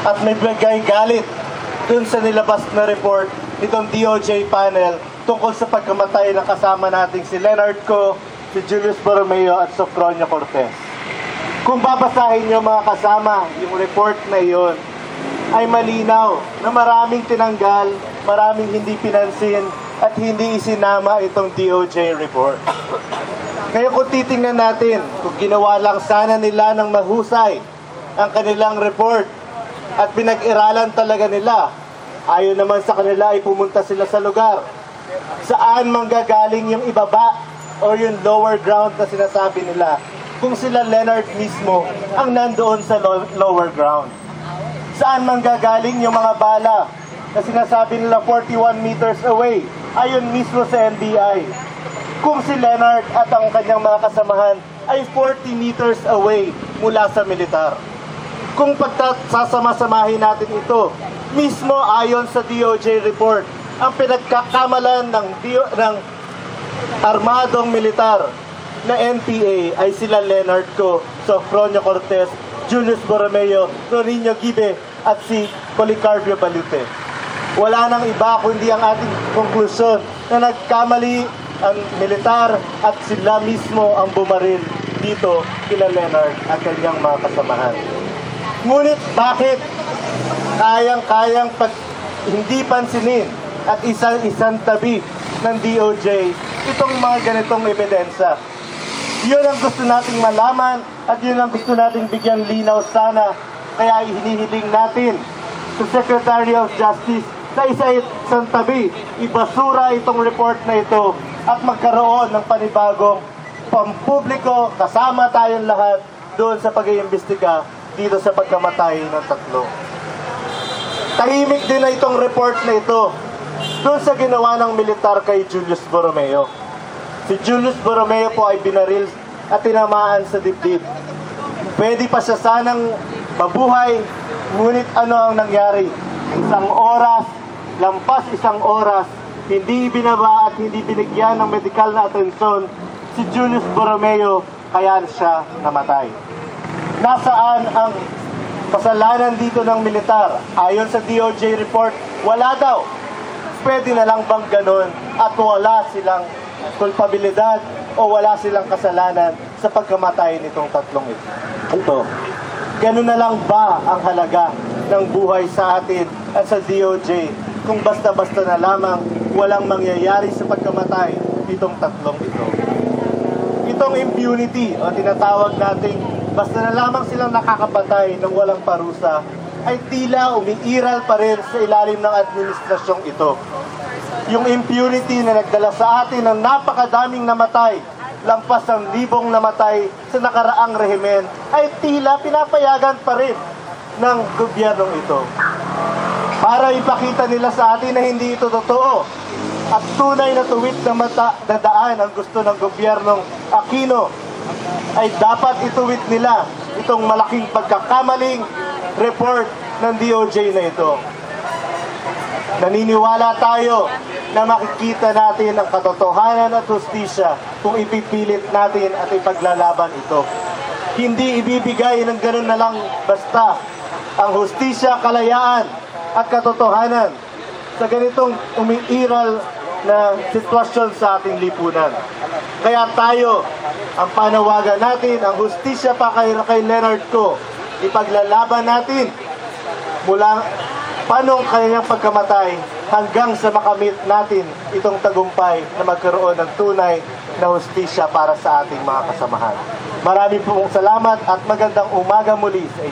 at may bigay galit dun sa nilabas na report nitong DOJ panel tungkol sa pagkamatay ng kasama nating si Leonard Co, si Julius Borromeo at Sofronio Cortez. Kung babasahin nyo mga kasama yung report na iyon, ay malinaw na maraming tinanggal, maraming hindi pinansin at hindi isinama itong DOJ report. Kaya kung titingnan natin, kung ginawa lang sana nila ng mahusay ang kanilang report at pinag-iralan talaga nila, ayon naman sa kanila ay pumunta sila sa lugar. Saan manggagaling yung ibaba o yung lower ground na sinasabi nila kung sila Leonard mismo ang nandoon sa lower ground? Saan manggagaling yung mga bala na sinasabi nila 41 meters away ayon mismo sa NBI? Kung si Leonard at ang kanyang mga kasamahan ay 40 meters away mula sa militar. Kung pagsasama-samahin natin ito, mismo ayon sa DOJ report, ang pinagkakamalan ng armadong militar na NPA ay sila Leonard Co, Sofronio Cortez, Julius Borromeo, Ronino Gibe at si Policarpio Balute. Wala nang iba kundi ang ating konklusyon na nagkamali ang militar at sila mismo ang bumaril dito kila Leonard at kanyang mga kasamahan. Ngunit bakit kayang-kayang hindi pansinin at isang tabi ng DOJ itong mga ganitong ebidensya? Yun ang gusto nating malaman at yun ang gusto nating bigyan linaw sana. Kaya hinihiling natin sa Secretary of Justice na isang tabi, ibasura itong report na ito at magkaroon ng panibagong pampubliko kasama tayong lahat doon sa pag-iimbestiga dito sa pagkamatay ng tatlo. Tahimik din na itong report na ito doon sa ginawa ng militar kay Julius Borromeo. Si Julius Borromeo po ay binaril at tinamaan sa dibdib. Pwede pa siya sanang mabuhay, ngunit ano ang nangyari? Isang oras, lampas isang oras, hindi binaba at hindi binigyan ng medikal na atensyon si Julius Borromeo, kaya siya namatay. Nasaan ang kasalanan dito ng militar? Ayon sa DOJ report, wala daw. Pwede na lang bang ganun at wala silang kulpabilidad o wala silang kasalanan sa pagkamatay nitong tatlong ito? Ganun na lang ba ang halaga ng buhay sa atin at sa DOJ kung basta-basta na lamang walang mangyayari sa pagkamatay nitong tatlong ito? Itong impunity o tinatawag nating basta na lamang silang nakakapatay ng walang parusa ay tila umiiral pa rin sa ilalim ng administrasyong ito. Yung impunity na nagdala sa atin ng napakadaming namatay, lampas ng libong namatay sa nakaraang rehimen, ay tila pinapayagan pa rin ng gobyernong ito. Para ipakita nila sa atin na hindi ito totoo at tunay na tuwid na daan ang gusto ng gobyernong Aquino, ay dapat ituwid nila itong malaking pagkakamaling report ng DOJ na ito. Naniniwala tayo na makikita natin ang katotohanan at hustisya kung ipipilit natin at ipaglalaban ito. Hindi ibibigay ng ganun na lang basta ang hustisya, kalayaan at katotohanan sa ganitong umiiral na sitwasyon sa ating lipunan. Kaya tayo, ang panawagan natin, ang hustisya pa kay Leonard Co, ipaglalaban natin mula paano kanyang pagkamatay hanggang sa makamit natin itong tagumpay na magkaroon ng tunay na hustisya para sa ating mga kasamahan. Maraming pong salamat at magandang umaga muli sa inyo.